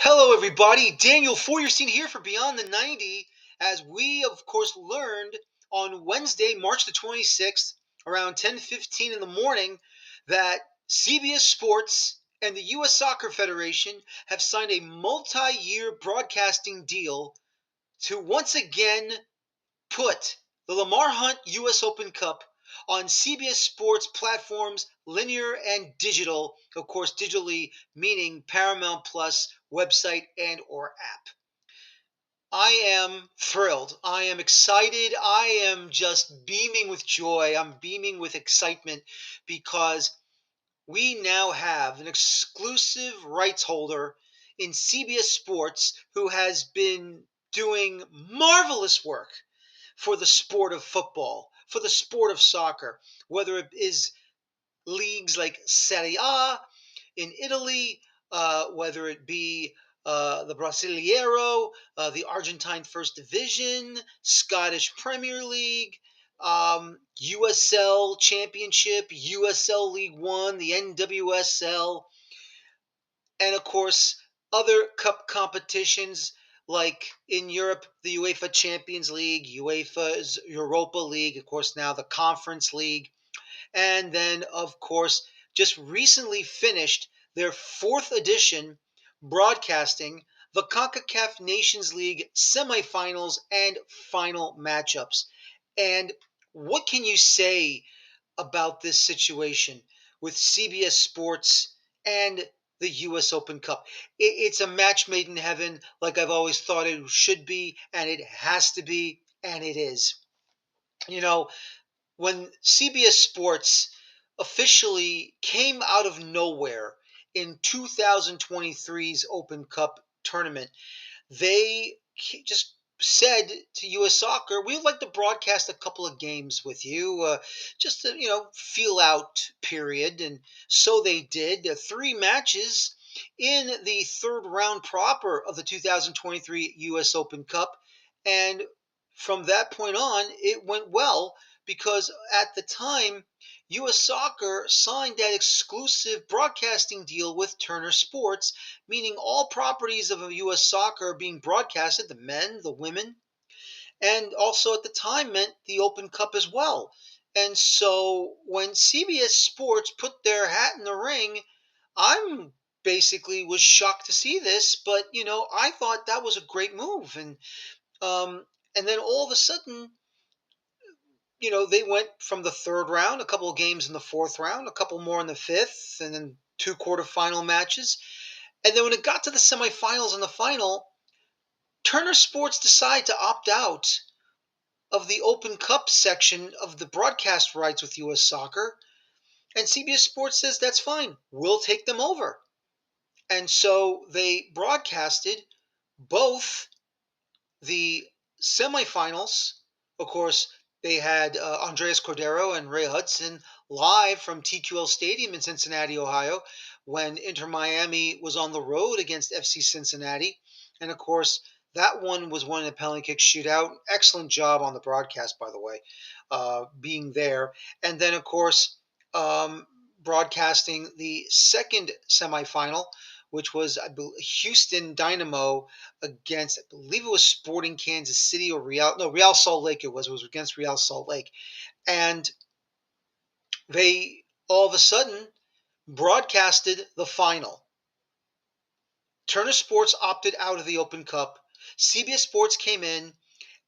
Hello, everybody. Daniel Feuerstein here for Beyond the 90. As we, of course, learned on Wednesday, March the 26th, around 10:15 in the morning, that CBS Sports and the U.S. Soccer Federation have signed a multi-year broadcasting deal to once again put the Lamar Hunt U.S. Open Cup on CBS Sports platforms, linear and digital, of course, digitally meaning Paramount Plus website and or app. I am thrilled. I am excited. I am just beaming with joy. I'm beaming with excitement because we now have an exclusive rights holder in CBS Sports who has been doing marvelous work for the sport of football, for the sport of soccer, whether it is leagues like Serie A in Italy, whether it be the Brasileiro, the Argentine First Division, Scottish Premier League, USL Championship, USL League One, the NWSL, and of course other cup competitions like in Europe, the UEFA Champions League, UEFA's Europa League, of course now the Conference League, and then of course just recently finished their fourth edition broadcasting the CONCACAF Nations League semifinals and final matchups. And what can you say about this situation with CBS Sports and the U.S. Open Cup? It's a match made in heaven, like I've always thought it should be, and it has to be, and it is. You know, when CBS Sports officially came out of nowhere in 2023's Open Cup tournament, they just said to U.S. Soccer, "We'd like to broadcast a couple of games with you, just to feel out period." And so they did. Three matches in the third round proper of the 2023 U.S. Open Cup, and from that point on, it went well because at the time, U.S. Soccer signed that exclusive broadcasting deal with Turner Sports, meaning all properties of U.S. Soccer being broadcasted, the men, the women, and also at the time meant the Open Cup as well. And so when CBS Sports put their hat in the ring, I'm basically was shocked to see this, but I thought that was a great move. Um, and then all of a sudden, they went from the third round, a couple of games in the fourth round, a couple more in the fifth, and then two quarterfinal matches. And then when it got to the semifinals and the final, Turner Sports decided to opt out of the Open Cup section of the broadcast rights with U.S. Soccer. And CBS Sports says that's fine. We'll take them over. And so they broadcasted both the semifinals. Of course, they had Andres Cordero and Ray Hudson live from TQL Stadium in Cincinnati, Ohio, when Inter Miami was on the road against FC Cincinnati. And of course, that one was won in a penalty kick shootout. Excellent job on the broadcast, by the way, being there. And then, of course, broadcasting the second semifinal, which was Houston Dynamo against, I believe it was Sporting Kansas City or Real Salt Lake. It was against Real Salt Lake, and they all of a sudden broadcasted the final. Turner Sports opted out of the Open Cup. CBS Sports came in,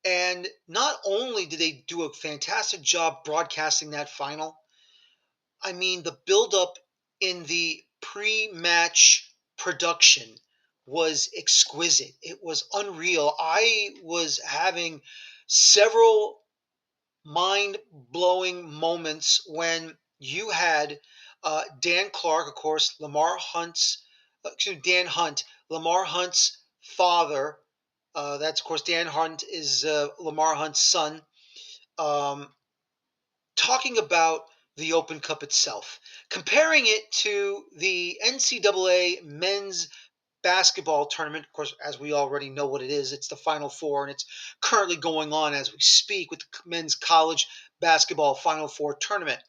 and not only did they do a fantastic job broadcasting that final, I mean, the buildup in the pre-match production was exquisite. It was unreal. I was having several mind-blowing moments when you had Dan Clark, of course, Dan Hunt, Lamar Hunt's father. That's, of course, Dan Hunt is Lamar Hunt's son. Um, Talking about the Open Cup itself, comparing it to the NCAA men's basketball tournament. Of course, as we already know what it is, it's the Final Four, and it's currently going on as we speak with the men's college basketball Final Four tournament.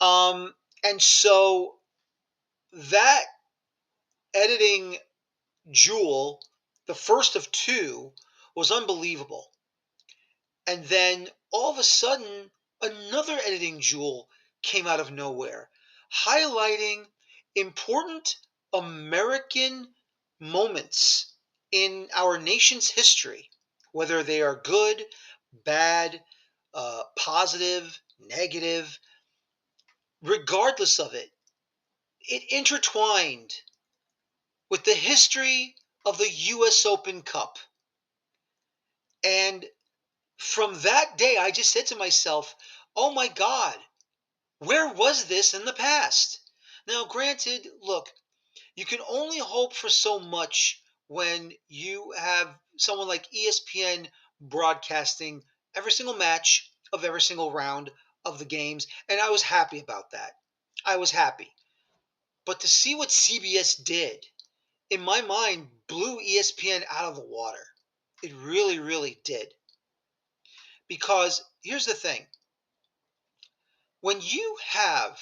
And so that editing jewel, the first of two, was unbelievable. And then all of a sudden, another editing jewel came out of nowhere, highlighting important American moments in our nation's history, whether they are good, bad, positive, negative, regardless of it. It intertwined with the history of the U.S. Open Cup. And from that day, I just said to myself, oh my God, where was this in the past? Now, granted, look, you can only hope for so much when you have someone like ESPN broadcasting every single match of every single round of the games. And I was happy about that. I was happy. But to see what CBS did, in my mind, blew ESPN out of the water. It really, really did. Because here's the thing, when you have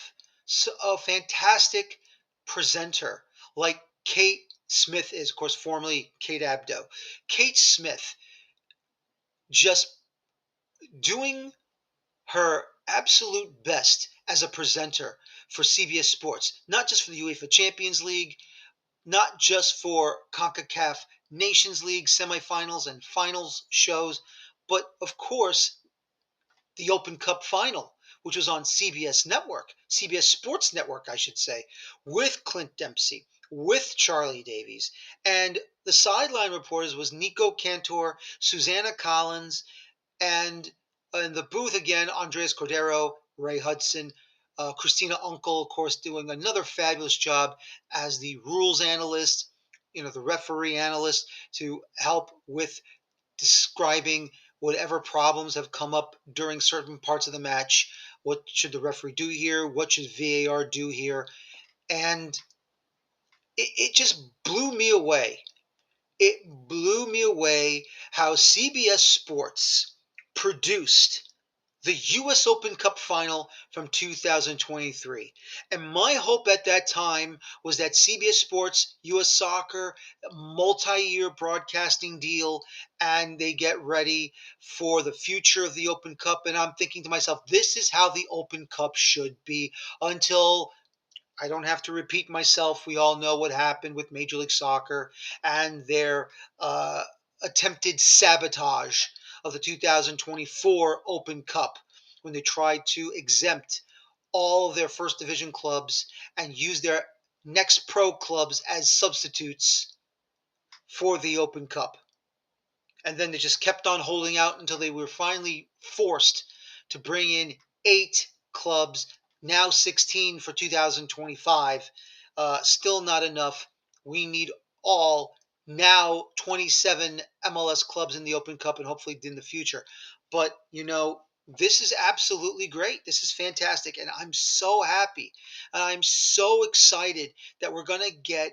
a fantastic presenter like Kate Smith is, of course, formerly Kate Abdo, Kate Smith just doing her absolute best as a presenter for CBS Sports, not just for the UEFA Champions League, not just for CONCACAF Nations League semifinals and finals shows, but of course the Open Cup final, which was on CBS Network, CBS Sports Network, I should say, with Clint Dempsey, with Charlie Davies. And the sideline reporters was Nico Cantor, Susanna Collins, and in the booth again, Andres Cordero, Ray Hudson, Christina Uncle, of course, doing another fabulous job as the rules analyst, the referee analyst to help with describing whatever problems have come up during certain parts of the match. What should the referee do here? What should VAR do here? And it just blew me away. It blew me away how CBS Sports produced the U.S. Open Cup final from 2023. And my hope at that time was that CBS Sports, U.S. Soccer, multi-year broadcasting deal, and they get ready for the future of the Open Cup. And I'm thinking to myself, this is how the Open Cup should be until I don't have to repeat myself. We all know what happened with Major League Soccer and their uh, attempted sabotage of the 2024 Open Cup when they tried to exempt all of their first division clubs and use their next pro clubs as substitutes for the Open Cup. And then they just kept on holding out until they were finally forced to bring in 8 clubs, now 16 for 2025. Still not enough. We need all now 27 MLS clubs in the Open Cup and hopefully in the future. But, this is absolutely great. This is fantastic. And I'm so happy. And I'm so excited that we're going to get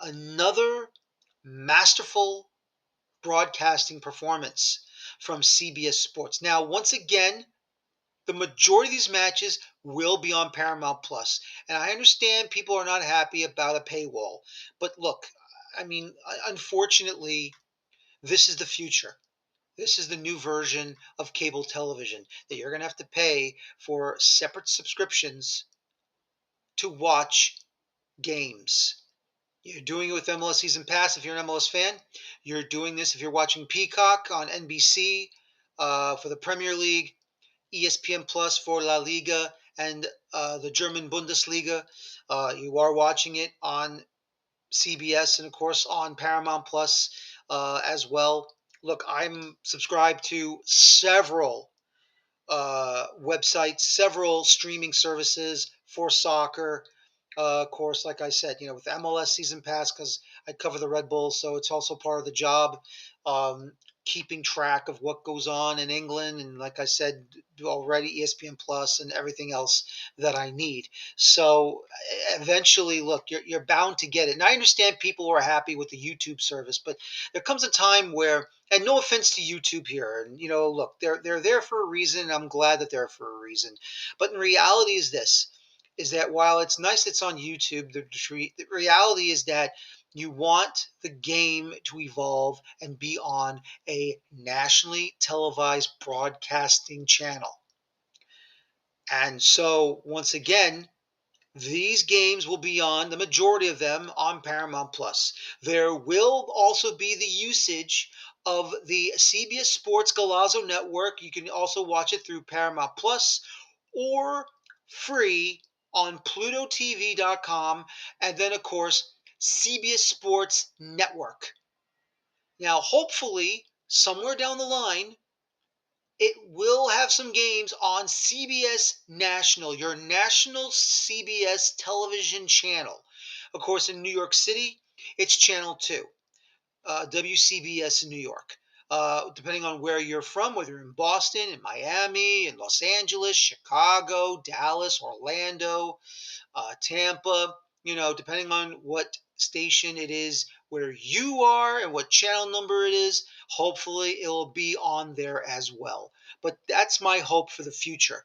another masterful broadcasting performance from CBS Sports. Now, once again, the majority of these matches will be on Paramount Plus. And I understand people are not happy about a paywall. But look, I mean, unfortunately, this is the future. This is the new version of cable television that you're going to have to pay for separate subscriptions to watch games. You're doing it with MLS Season Pass if you're an MLS fan. You're doing this if you're watching Peacock on NBC for the Premier League, ESPN Plus for La Liga and the German Bundesliga. You are watching it on CBS and, of course, on Paramount Plus as well. Look, I'm subscribed to several websites, several streaming services for soccer. Of course, like I said, with MLS Season Pass, because I cover the Red Bulls, so it's also part of the job, um, keeping track of what goes on in England, and like I said already, ESPN Plus and everything else that I need. So eventually, look, you're bound to get it. And I understand people are happy with the YouTube service, but there comes a time where, and no offense to YouTube here, and look, they're there for a reason. I'm glad that they're for a reason, but in reality, is that while it's nice it's on YouTube, the reality is that You want the game to evolve and be on a nationally televised broadcasting channel. And so, once again, these games will be on, the majority of them, on Paramount Plus. There will also be the usage of the CBS Sports Galazzo Network. You can also watch it through Paramount Plus or free on PlutoTV.com, and then, of course, CBS Sports Network. Now, hopefully, somewhere down the line, it will have some games on CBS National, your national CBS television channel. Of course, in New York City, it's Channel 2, WCBS in New York. Depending on where you're from, whether you're in Boston, in Miami, in Los Angeles, Chicago, Dallas, Orlando, Tampa, depending on what station it is where you are and what channel number it is, hopefully it'll be on there as well. But that's my hope for the future.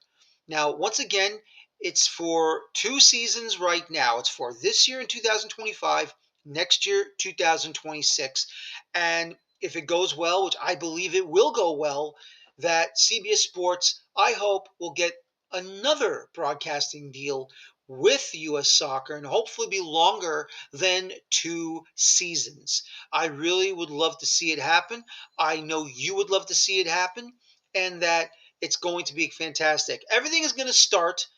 Now, once again, it's for 2 seasons right now. It's for this year in 2025, next year, 2026. And if it goes well, which I believe it will go well, that CBS Sports, I hope, will get another broadcasting deal with U.S. soccer and hopefully be longer than 2 seasons. I really would love to see it happen. I know you would love to see it happen, and that it's going to be fantastic. Everything is going to start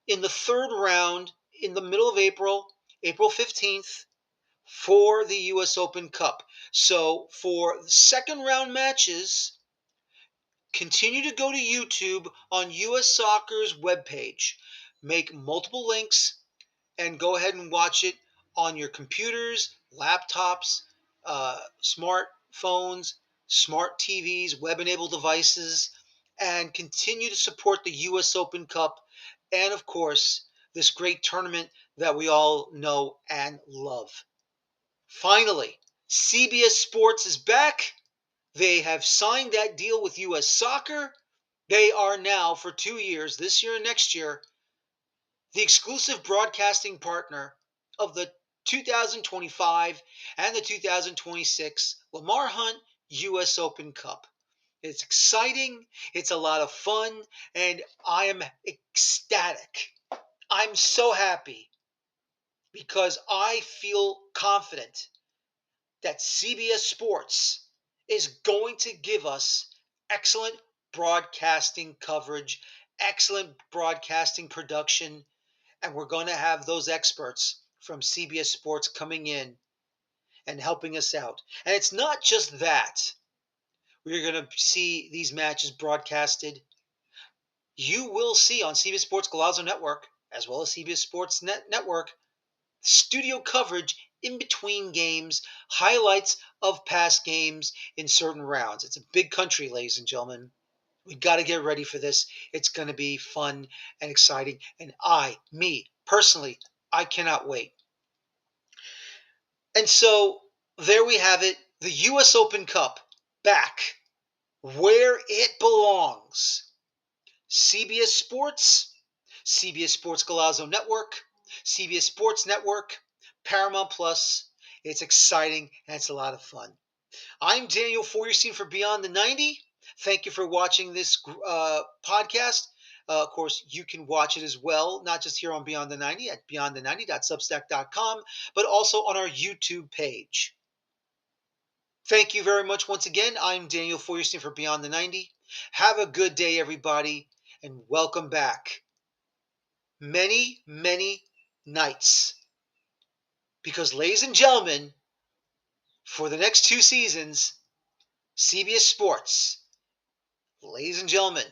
in the third round in the middle of April, April 15th, for the U.S. Open Cup. So for the second round matches, continue to go to YouTube on U.S. Soccer's webpage. Make multiple links and go ahead and watch it on your computers, laptops, smartphones, smart TVs, web enabled devices, and continue to support the U.S. Open Cup and, of course, this great tournament that we all know and love. Finally, CBS Sports is back. They have signed that deal with U.S. Soccer. They are now, for 2 years, this year and next year, the exclusive broadcasting partner of the 2025 and the 2026 Lamar Hunt U.S. Open Cup. It's exciting, it's a lot of fun, and I am ecstatic. I'm so happy because I feel confident that CBS Sports is going to give us excellent broadcasting coverage, excellent broadcasting production, and we're going to have those experts from CBS Sports coming in and helping us out. And it's not just that. We're going to see these matches broadcasted. You will see on CBS Sports Galazzo Network, as well as CBS Sports Network, studio coverage in between games, highlights of past games in certain rounds. It's a big country, ladies and gentlemen. We got to get ready for this. It's going to be fun and exciting. And personally, I cannot wait. And so there we have it, the U.S. Open Cup back where it belongs. CBS Sports, CBS Sports Galazzo Network, CBS Sports Network, Paramount Plus. It's exciting and it's a lot of fun. I'm Daniel Feuerstein for Beyond the 90. Thank you for watching this podcast. Of course, you can watch it as well, not just here on Beyond the 90 at beyondthe90.substack.com, but also on our YouTube page. Thank you very much once again. I'm Daniel Feuerstein for Beyond the 90. Have a good day, everybody, and welcome back. Many, many nights. Because, ladies and gentlemen, for the next 2 seasons, CBS Sports, ladies and gentlemen,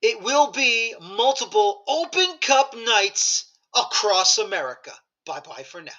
it will be multiple Open Cup nights across America. Bye-bye for now.